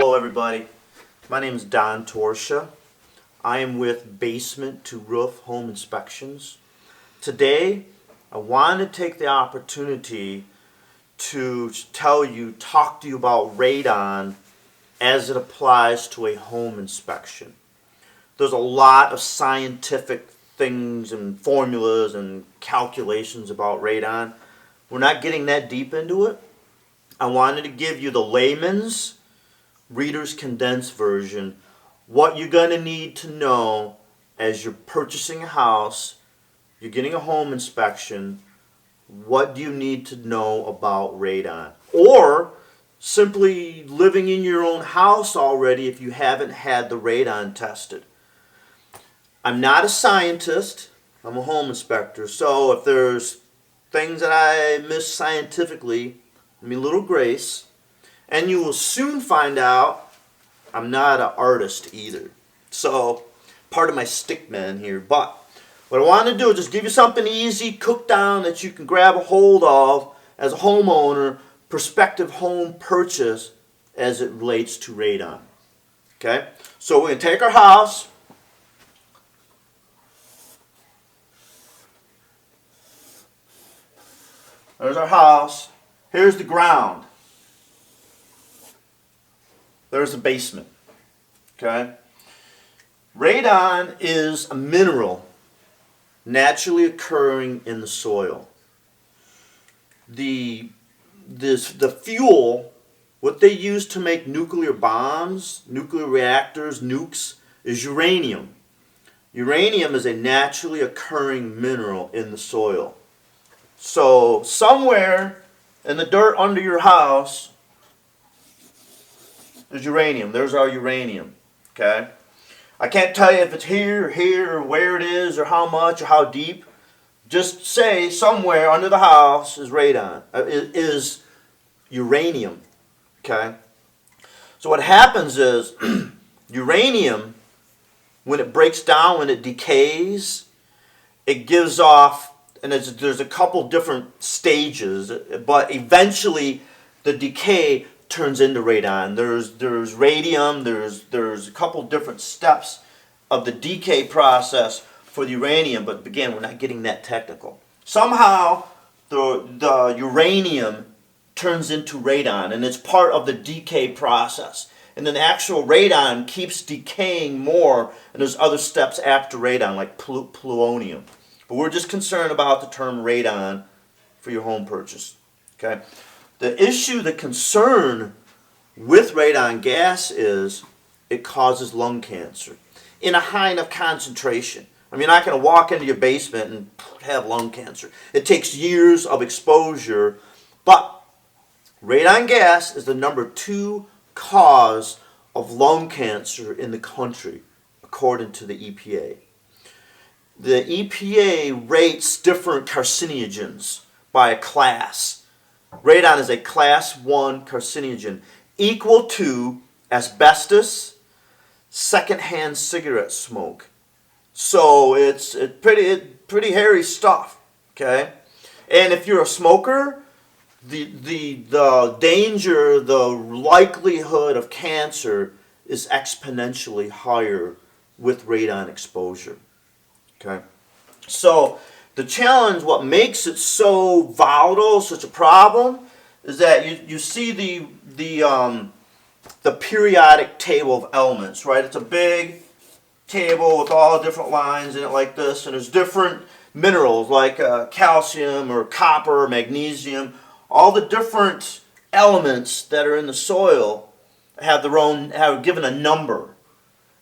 Hello everybody, my name is Don Torchia. I am with Basement to Roof Home Inspections. Today I want to take the opportunity to talk to you about radon as it applies to a home inspection. There's a lot of scientific things and formulas and calculations about radon. We're not getting that deep into it. I wanted to give you the layman's Reader's condensed version, what you're going to need to know as you're purchasing a house, you're getting a home inspection, what do you need to know about radon? Or simply living in your own house already if you haven't had the radon tested. I'm not a scientist, I'm a home inspector, so if there's things that I miss scientifically, give me a little grace. And you will soon find out I'm not an artist either. So, part of my stick man here. But what I want to do is just give you something easy, cooked down, that you can grab a hold of as a homeowner, prospective home purchase as it relates to radon. Okay? So we're going to take our house. There's our house. Here's the ground. There's the basement. Okay? Radon is a mineral naturally occurring in the soil. The fuel, what they use to make nuclear bombs, nuclear reactors, nukes, is uranium. Uranium is a naturally occurring mineral in the soil. So somewhere in the dirt under your house, there's uranium. There's our uranium. Okay? I can't tell you if it's here, or where it is, or how much, or how deep. Just say somewhere under the house is radon. Is uranium. Okay? So what happens is uranium, when it breaks down, when it decays, it gives off, and there's a couple different stages, but eventually the decay turns into radon. There's radium, there's a couple different steps of the decay process for the uranium, but again, we're not getting that technical. Somehow the uranium turns into radon, and it's part of the decay process. And then the actual radon keeps decaying more, and there's other steps after radon, like plutonium. But we're just concerned about the term radon for your home purchase. Okay? The issue, the concern with radon gas is it causes lung cancer in a high enough concentration. I mean, you're not going to walk into your basement and have lung cancer. It takes years of exposure, but radon gas is the #2 cause of lung cancer in the country, according to the EPA. The EPA rates different carcinogens by a class. Radon is a class 1 carcinogen, equal to asbestos, secondhand cigarette smoke. So it's pretty hairy stuff. Okay, and if you're a smoker, the danger, the likelihood of cancer is exponentially higher with radon exposure. Okay, so the challenge, what makes it so volatile, such a problem, is that you see the periodic table of elements, right? It's a big table with all different lines in it like this, and there's different minerals like calcium or copper or magnesium. All the different elements that are in the soil have given a number.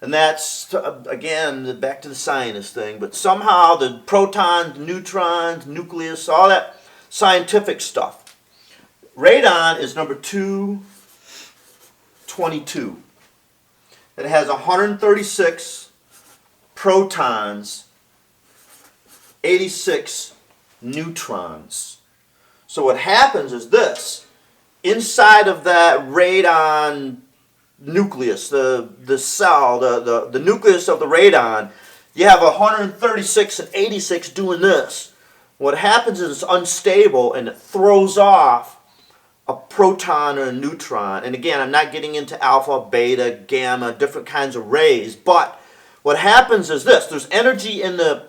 And that's, again, back to the science thing, but somehow the protons, neutrons, nucleus, all that scientific stuff. Radon is number 222. It has 136 protons, 86 neutrons. So what happens is this. Inside of that radon nucleus, the cell, the nucleus of the radon, you have 136 and 86 doing this. What happens is it's unstable and it throws off a proton or a neutron. And again, I'm not getting into alpha, beta, gamma, different kinds of rays. But what happens is this. There's energy in the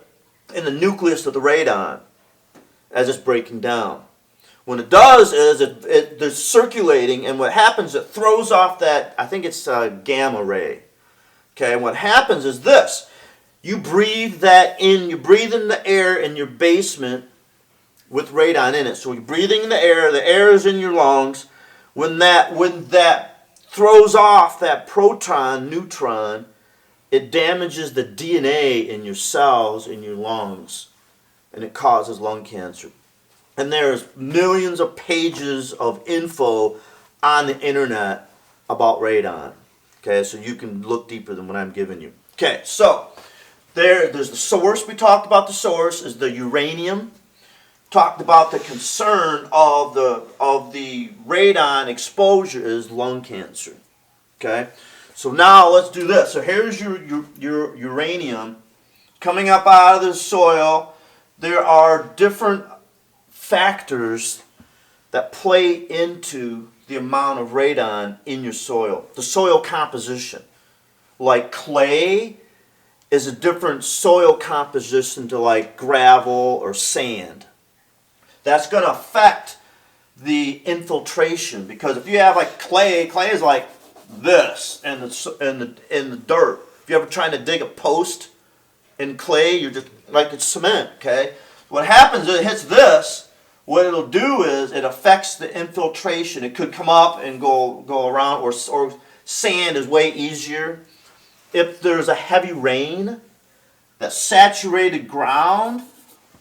nucleus of the radon as it's breaking down. When it does is there's circulating, and what happens, it throws off that, I think it's a gamma ray. Okay, and what happens is this. You breathe that in, you breathe in the air in your basement with radon in it. So you're breathing in the air is in your lungs. When that throws off that proton, neutron, it damages the DNA in your cells, in your lungs, and it causes lung cancer. And there's millions of pages of info on the internet about radon. Okay, so you can look deeper than what I'm giving you. Okay, so there's the source. We talked about the source is the uranium. Talked about the concern of the radon exposure is lung cancer. Okay, so now let's do this. So here's your uranium coming up out of the soil. There are different factors that play into the amount of radon in your soil. The soil composition. Like clay is a different soil composition to like gravel or sand. That's going to affect the infiltration, because if you have like clay is like this in the dirt. If you're ever trying to dig a post in clay, you're just like it's cement. Okay, what happens is it hits this. What it'll do is it affects the infiltration. It could come up and go around, or sand is way easier. If there's a heavy rain, that saturated ground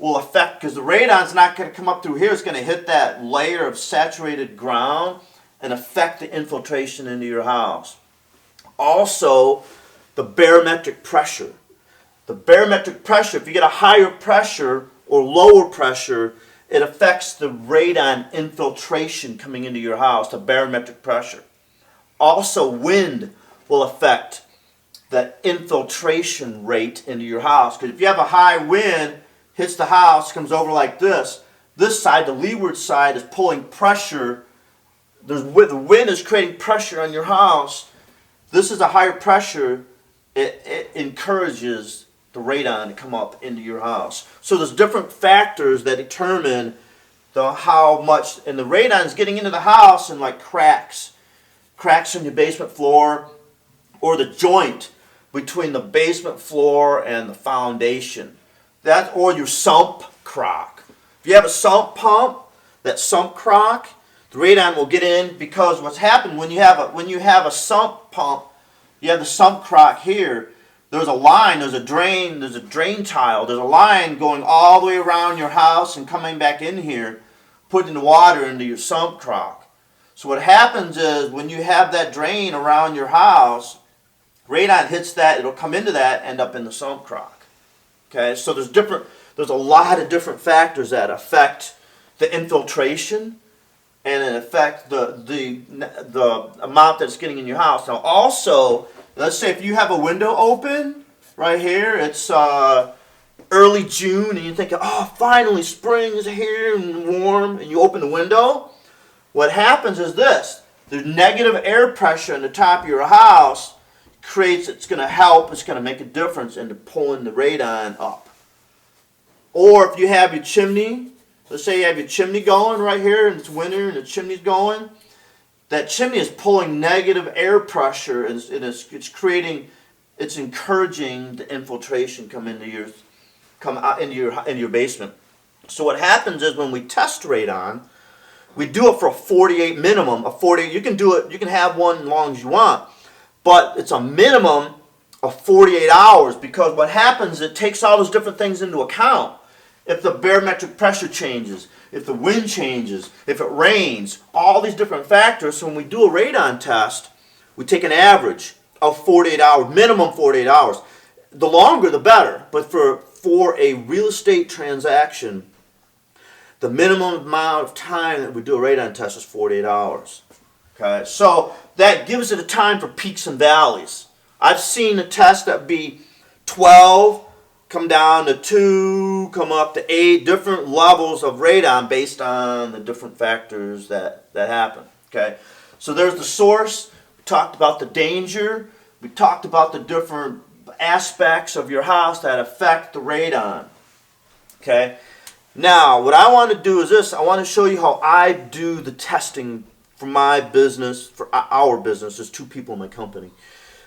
will affect, because the radon's not going to come up through here. It's going to hit that layer of saturated ground and affect the infiltration into your house. Also, the barometric pressure. The barometric pressure, if you get a higher pressure or lower pressure, it affects the radon infiltration coming into your house, the barometric pressure. Also, wind will affect the infiltration rate into your house. Because if you have a high wind, hits the house, comes over like this side, the leeward side, is pulling pressure. The wind is creating pressure on your house. This is a higher pressure. It encourages the radon to come up into your house. So there's different factors that determine how much, and the radon is getting into the house in like cracks in your basement floor, or the joint between the basement floor and the foundation. Or your sump crock. If you have a sump pump, that sump crock, the radon will get in, because what's happened when you have a sump pump, you have the sump crock here. There's a line, there's a drain tile, there's a line going all the way around your house and coming back in here, putting the water into your sump crock. So what happens is when you have that drain around your house, radon hits that, it'll come into that, end up in the sump crock. Okay, so there's a lot of different factors that affect the infiltration and it affect the amount that's getting in your house. Now also, let's say if you have a window open right here, it's early June, and you're thinking, oh, finally spring is here and warm, and you open the window. What happens is this: there's negative air pressure in the top of your house. It's going to help, it's going to make a difference into pulling the radon up. Or if you have your chimney, let's say you have your chimney going right here and it's winter and the chimney's going, that chimney is pulling negative air pressure, and it's encouraging the infiltration come into your basement. So what happens is when we test radon, we do it for a 48 minimum. You can do it, you can have one as long as you want. But it's a minimum of 48 hours, because what happens, it takes all those different things into account. If the barometric pressure changes, if the wind changes, if it rains, all these different factors. So when we do a radon test, we take an average of 48 hours, minimum 48 hours. The longer the better, but for a real estate transaction, the minimum amount of time that we do a radon test is 48 hours. Okay, so that gives it a time for peaks and valleys. I've seen a test that be 12, come down to 2, come up to 8 different levels of radon based on the different factors that happen. Okay, so there's the source. We talked about the danger. We talked about the different aspects of your house that affect the radon. Okay, now what I want to do is this. I want to show you how I do the testing for my business, for our business. There's 2 people in my company.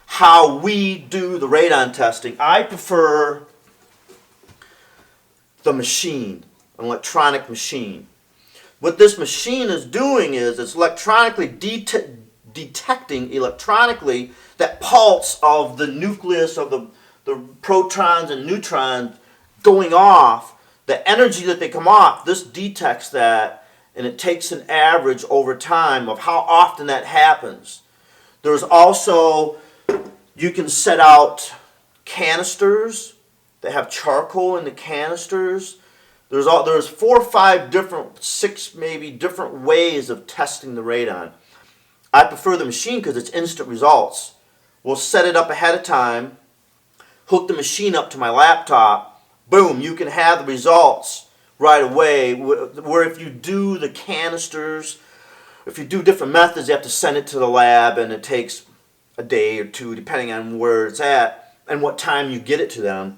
How we do the radon testing. I prefer the machine, an electronic machine. What this machine is doing is it's electronically detecting electronically that pulse of the nucleus of the protons and neutrons going off, the energy that they come off. This detects that, and it takes an average over time of how often that happens. There's also, you can set out canisters that have charcoal in the canisters. There's 4 or 5 different, 6 maybe different ways of testing the radon. I prefer the machine because it's instant results. We'll set it up ahead of time, hook the machine up to my laptop, boom, you can have the results right away. Where if you do the canisters, if you do different methods, you have to send it to the lab, and it takes a day or 2, depending on where it's at and what time you get it to them,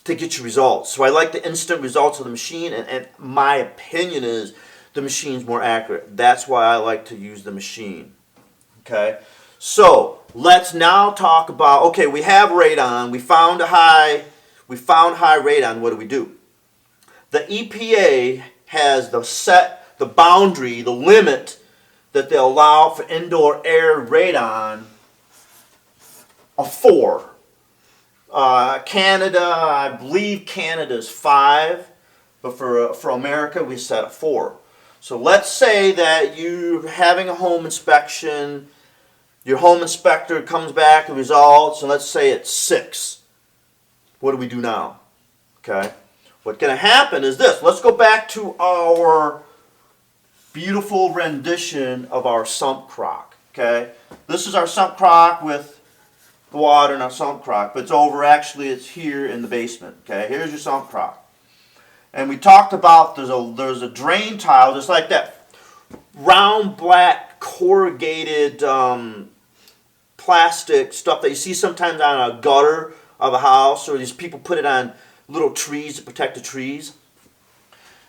to get your results. So I like the instant results of the machine, and my opinion is the machine's more accurate. That's why I like to use the machine. Okay, so let's now talk about, okay, we have radon, we found high radon. What do we do? The EPA has the boundary, the limit that they allow for indoor air radon of 4. Canada, I believe Canada is 5, but for America we set a 4. So let's say that you're having a home inspection, your home inspector comes back with results, and let's say it's 6. What do we do now? Okay, what's going to happen is this. Let's go back to our beautiful rendition of our sump crock. Okay, this is our sump crock with the water in our sump crock, but it's here in the basement. Okay, here's your sump crock. And we talked about there's a drain tile, just like that round black corrugated plastic stuff that you see sometimes on a gutter of a house, or these people put it on little trees to protect the trees.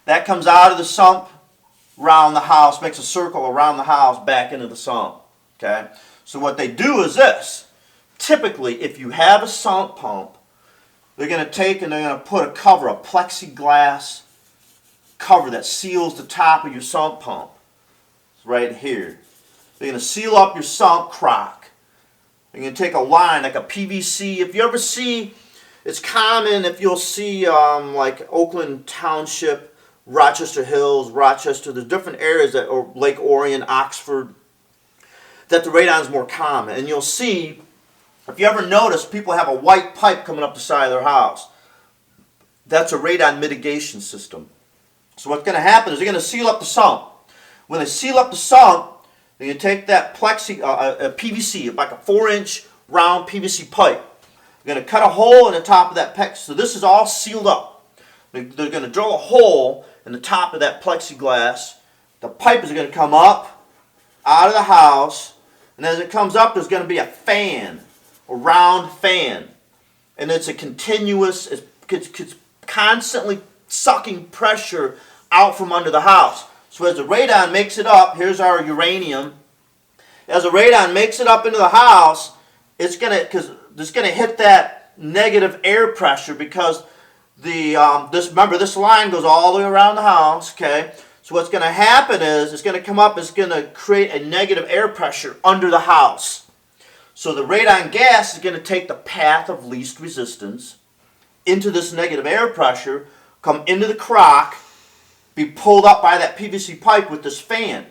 That comes out of the sump around the house, makes a circle around the house back into the sump. Okay, so what they do is this. Typically, if you have a sump pump, they're going to take and they're going to put a plexiglass cover that seals the top of your sump pump. It's right here. They're going to seal up your sump crock. They're going to take a line like a PVC. If you ever see, it's common if you'll see like Oakland Township, Rochester Hills, Rochester, there's different areas or Lake Orion, Oxford, that the radon is more common. And you'll see, if you ever notice, people have a white pipe coming up the side of their house. That's a radon mitigation system. So what's going to happen is they're going to seal up the sump. When they seal up the sump, they're going to take that PVC, like a 4-inch round PVC pipe. They're going to cut a hole in the top of that pipe. So this is all sealed up. They're going to drill a hole in the top of that plexiglass. The pipe is going to come up out of the house, and as it comes up, there's going to be a fan. A round fan, and it's a continuous, it's constantly sucking pressure out from under the house. So as the radon makes it up, here's our uranium. As the radon makes it up into the house, it's gonna hit that negative air pressure because this line goes all the way around the house. Okay, so what's going to happen is it's going to come up, it's going to create a negative air pressure under the house. So the radon gas is going to take the path of least resistance into this negative air pressure, come into the crock, be pulled up by that PVC pipe with this fan.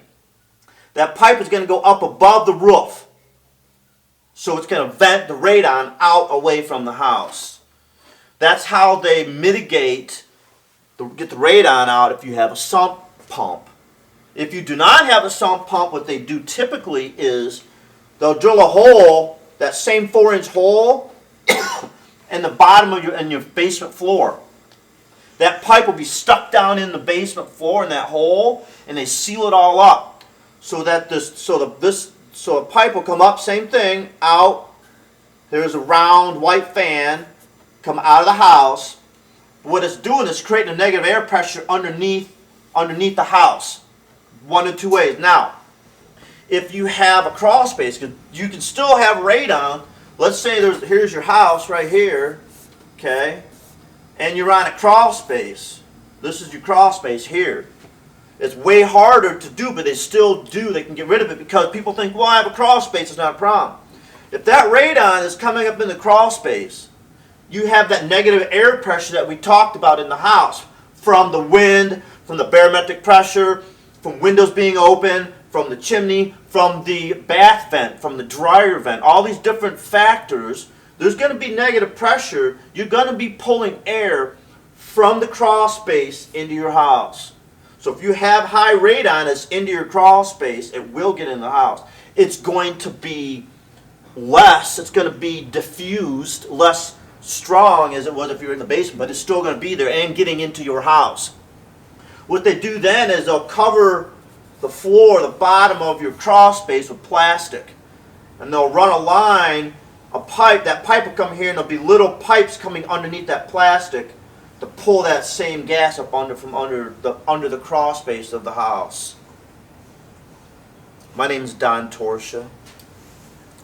That pipe is going to go up above the roof. So it's going to vent the radon out away from the house. That's how they get the radon out if you have a sump pump. If you do not have a sump pump, what they do typically is they'll drill a hole, that same 4-inch hole, and the bottom of your basement floor. That pipe will be stuck down in the basement floor in that hole, and they seal it all up so that so a pipe will come up, same thing, out. There's a round white fan come out of the house. What it's doing is creating a negative air pressure underneath the house. One of two ways. Now, if you have a crawl space, you can still have radon. Let's say here's your house right here, okay, and you're on a crawl space. This is your crawl space here. It's way harder to do, but they still do. They can get rid of it because people think, well, I have a crawl space, it's not a problem. If that radon is coming up in the crawl space, you have that negative air pressure that we talked about in the house from the wind, from the barometric pressure, from windows being open, from the chimney, from the bath vent, from the dryer vent, all these different factors. There's going to be negative pressure. You're going to be pulling air from the crawl space into your house. So if you have high radon that's into your crawl space, it will get in the house. It's going to be less, it's going to be diffused, less strong as it was if you were in the basement, but it's still going to be there and getting into your house. What they do then is they'll cover the floor, the bottom of your crawl space with plastic. And they'll run a line, a pipe. That pipe will come here and there'll be little pipes coming underneath that plastic to pull that same gas up from under the crawl space of the house. My name is Don Torchia.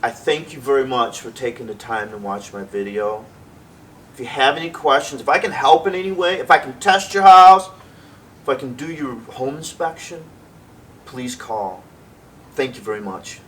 I thank you very much for taking the time to watch my video. If you have any questions, if I can help in any way, if I can test your house, if I can do your home inspection, please call. Thank you very much.